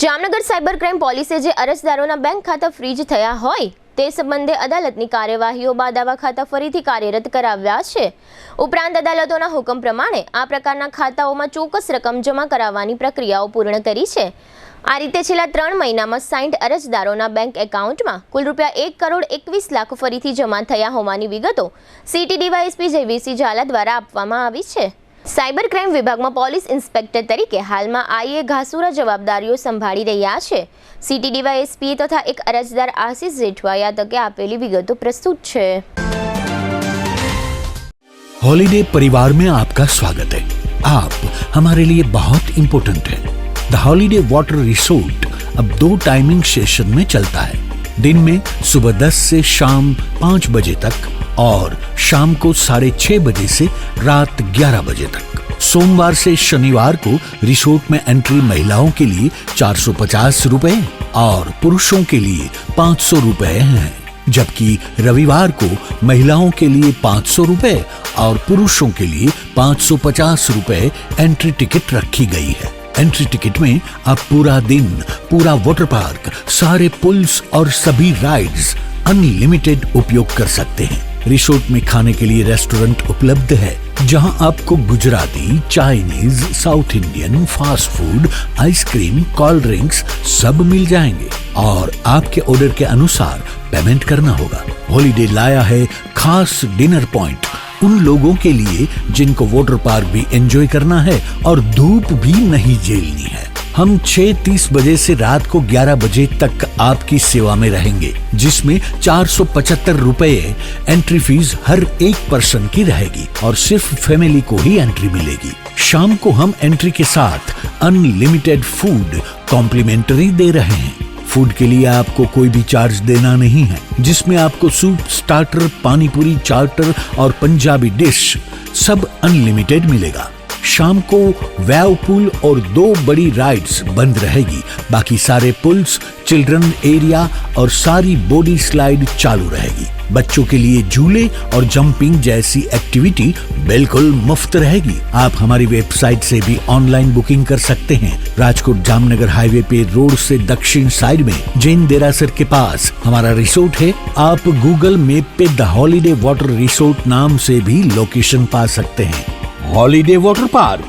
Jamnagar cyber crime પોલીસે જે અરજદારોના bank ખાતા ફ્રીઝ થયા હોય તે સંબંધે અદાલતની કાર્યવાહીઓ બાદ આવા ખાતા ફરીથી કાર્યરત કરાવ્યા છે। ઉપરાંત અદાલતોના હુકમ પ્રમાણે આ પ્રકારના ખાતાઓમાં ચોક્કસ રકમ જમા કરાવવાની પ્રક્રિયાઓ પૂર્ણ કરી છે। આ રીતે છેલ્લા 3 મહિનામાં 60 અરજદારોના બેંક એકાઉન્ટમાં કુલ ₹1,21,00,000 ફરીથી જમા થયા હોવાની વિગતો સિટી ડીવાયએસપી જયવીરસિંહ ઝાલા દ્વારા આપવામાં આવી છે। સાયબર ક્રાઇમ વિભાગમાં પોલીસ ઇન્સ્પેક્ટર તરીકે હાલમાં આઈએ ઘાસુરા જવાબદારીઓ સંભાળી રહ્યા છે। સિટી ડીવાયએસપી તથા એક અરજદાર આશિષ જેઠવાએ આ તકે આપેલી વિગતો પ્રસ્તુત છે। हॉलीडे परिवार में आपका स्वागत है। आप हमारे लिए बहुत इम्पोर्टेंट है। द हॉलीडे वाटर रिसोर्ट अब 2 टाइमिंग सेशन में चलता है। दिन में सुबह 10 से शाम 5 बजे तक और शाम को 6:30 बजे से रात 11 बजे तक। सोमवार से शनिवार को रिसोर्ट में एंट्री महिलाओं के लिए 450 रुपए और पुरुषों के लिए 500 रुपए हैं, जबकि रविवार को महिलाओं के लिए 500 रुपए और पुरुषों के लिए 550 रुपए एंट्री टिकट रखी गई है। एंट्री टिकट में आप पूरा दिन, पूरा वाटर पार्क, सारे पुल्स और सभी राइड्स अनलिमिटेड उपयोग कर सकते हैं। रिसोर्ट में खाने के लिए रेस्टोरेंट उपलब्ध है, जहां आपको Gujarati, Chinese, south Indian, fast food, ice cream, cold drinks सब मिल जाएंगे और आपके ऑर्डर के अनुसार पेमेंट करना होगा। हॉलीडे लाया है खास डिनर पॉइंट उन लोगों के लिए जिनको वाटर पार्क भी एंजॉय करना है और धूप भी नहीं झेलनी है। हम 6:30 बजे से रात को 11 बजे तक आपकी सेवा में रहेंगे, जिसमें 475 रुपए एंट्री फीस हर एक पर्सन की रहेगी और सिर्फ फैमिली को ही एंट्री मिलेगी। शाम को हम एंट्री के साथ अनलिमिटेड फूड कॉम्प्लीमेंट्री दे रहे हैं। फूड के लिए आपको कोई भी चार्ज देना नहीं है, जिसमें आपको सूप, स्टार्टर, पानी पूरी, चार्टर और पंजाबी डिश सब अनलिमिटेड मिलेगा। शाम को वेव पूल और 2 बड़ी राइड्स बंद रहेगी, बाकी सारे पुल्स, चिल्ड्रन एरिया और सारी बॉडी स्लाइड चालू रहेगी। बच्चों के लिए झूले और जंपिंग जैसी एक्टिविटी बिल्कुल मुफ्त रहेगी। आप हमारी वेबसाइट से भी ऑनलाइन बुकिंग कर सकते हैं। राजकोट जामनगर हाईवे पे रोड से दक्षिण साइड में जैन देरासर के पास हमारा रिसोर्ट है। आप गूगल मैप पे द हॉलीडे वाटर रिसोर्ट नाम से भी लोकेशन पा सकते हैं। हॉलीडे वाटर पार्क,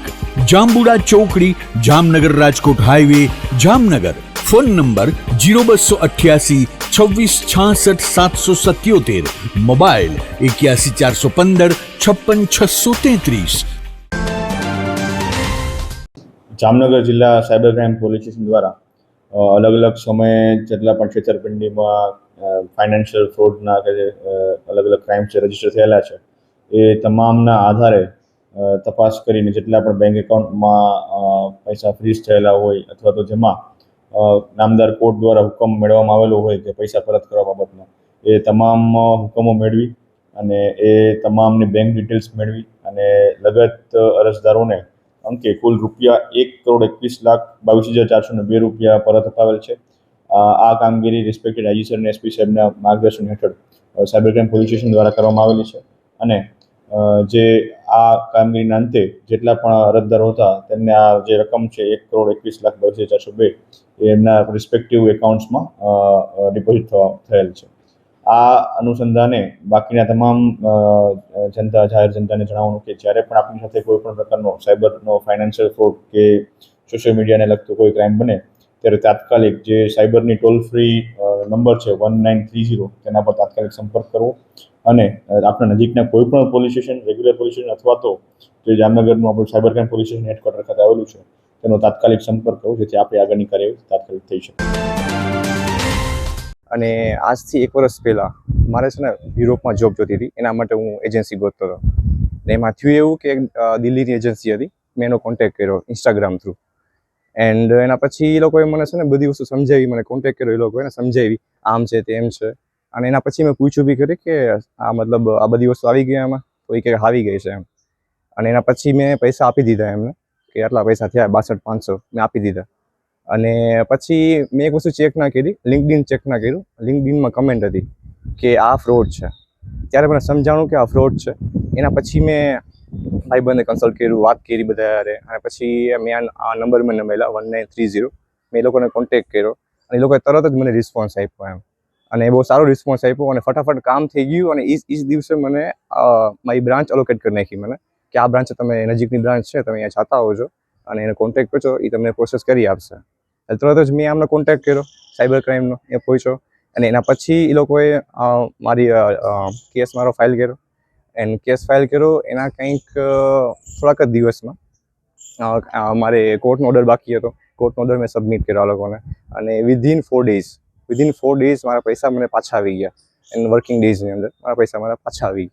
जामबुड़ा चौकड़ी, Jamnagar Rajkot highway, Jamnagar. Phone number 0288 26 66 777, mobile 81 415 56 633। Jamnagar જિલ્લા સાયબર ક્રાઇમ પોલીસ સ્ટેશન દ્વારા અલગ અલગ સમયે જેટલા પણ છેતરપિંડીમાં ફાઇનાન્શિયલ ફ્રોડના કે અલગ અલગ ક્રાઇમ્સ રજીસ્ટર થયેલા છે એ તમામના આધારે તપાસ કરીને જેટલા પણ બેંક એકાઉન્ટમાં પૈસા ફ્રીઝ થયેલા હોય અથવા તો જેમાં નામદાર કોર્ટ દ્વારા હુકમ મેળવવામાં આવેલો હોય કે પૈસા પરત કરવા બાબતનો એ તમામ હુકમો મેળવી અને એ તમામની બેંક ડિટેલ્સ મેળવી અને લગત અરજદારોને અંકે કુલ ₹1,21,22,402 પરત અપાવેલ છે। આ કામગીરી રિસ્પેક્ટેડ આઈજી સર અને એસપી સાહેબના માર્ગદર્શન હેઠળ સાયબર ક્રાઇમ પોલીસ સ્ટેશન દ્વારા કરવામાં આવેલી છે અને જે આ કામગીરીના અંતે જેટલા પણ અરજદારો હતા તેમને આ જે રકમ છે ₹1,21,22,402 એ એમના રિસ્પેક્ટિવ એકાઉન્ટ્સમાં ડિપોઝિટ થયેલ છે। આ અનુસંધાને બાકીના તમામ જનતા, જાહેર જનતાને જણાવવાનું કે જ્યારે પણ આપણી સાથે કોઈ પણ પ્રકારનો સાયબરનો ફાઇનાન્શિયલ ફ્રોડ કે સોશિયલ મીડિયાને લગતો કોઈ ક્રાઇમ બને ત્યારે તાત્કાલિક જે સાયબરની ટોલ ફ્રી નંબર છે 1930 તેના પર તાત્કાલિક સંપર્ક કરવો અને આપણા નજીકના કોઈ પણ police station, regular police station અથવા તો જે જામનગરનું આપણું cyber crime police station headquarter ખાતે આવેલું છે તેનો તાત્કાલિક સંપર્ક કરવો, જેથી આપણી આગળની કાર્યવાહી તાત્કાલિક થઈ શકે। અને આજથી 1 વર્ષ પહેલાં મારે છે ને યુરોપમાં જોબ જોતી હતી, એના માટે હું એજન્સી ગોતતો હતો ને એમાં થયું એવું કે દિલ્હીની એજન્સી હતી, મેં એનો કોન્ટેક્ટ કર્યો ઇન્સ્ટાગ્રામ થ્રુ એન્ડ એના પછી એ લોકોએ મને છે ને બધી વસ્તુ સમજાવી, મને કોન્ટેક્ટ કર્યો એ લોકોએ સમજાવી આમ છે તેમ છે અને એના પછી મેં પૂછ્યું બી કરી કે આ મતલબ આ બધી વસ્તુ આવી ગઈ એમાં, તો એ કે આવી ગઈ છે એમ અને એના પછી મેં પૈસા આપી દીધા એમને કે આટલા પૈસા થયા 62,500 મેં આપી દીધા અને પછી મેં એક વસ્તુ ચેક ના કરી, લિંક્ડઇન ચેક ના કર્યું, લિંક્ડઇનમાં કમેન્ટ હતી કે આ ફ્રોડ છે, ત્યારે મને સમજાણું કે આ ફ્રોડ છે। એના પછી મેં ભાઈબંધને કન્સલ્ટ કર્યું, વાત કરી બધા યારે અને પછી મેં આ નંબર મને મળ્યા 1930 મેં એ લોકોને કોન્ટેક્ટ કર્યો અને એ લોકોએ તરત જ મને રિસ્પોન્સ આપ્યો એમ, અને બહુ સારો રિસ્પોન્સ આપ્યો અને ફટાફટ કામ થઈ ગયું. અને એ જ દિવસે મને મારી બ્રાન્ચ અલોકેટ કરી નાખી મને, કે આ બ્રાન્ચ તમે નજીકની બ્રાન્ચ છે, તમે અહીંયા જતા આવજો અને એને કોન્ટેક્ટ કરજો, એ તમને પ્રોસેસ કરી આપશે. એટલે તરત જ મેં આમને કોન્ટેક્ટ કર્યો સાયબર ક્રાઇમનો, એ પહોંચ્યો અને એના પછી એ લોકોએ મારી કેસ મારો ફાઇલ કર્યો. એન્ડ કેસ ફાઇલ કર્યો એના કંઈક થોડાક જ દિવસમાં મારે કોર્ટનો ઓર્ડર બાકી હતો. કોર્ટનો ઓર્ડર મેં સબમિટ કર્યો આ લોકોને, અને વિધિન 4 days મારા પૈસા મને પાછા આવી ગયા. એન્ડ વર્કિંગ ડેઝની અંદર મારા પૈસા પાછા આવી ગયા.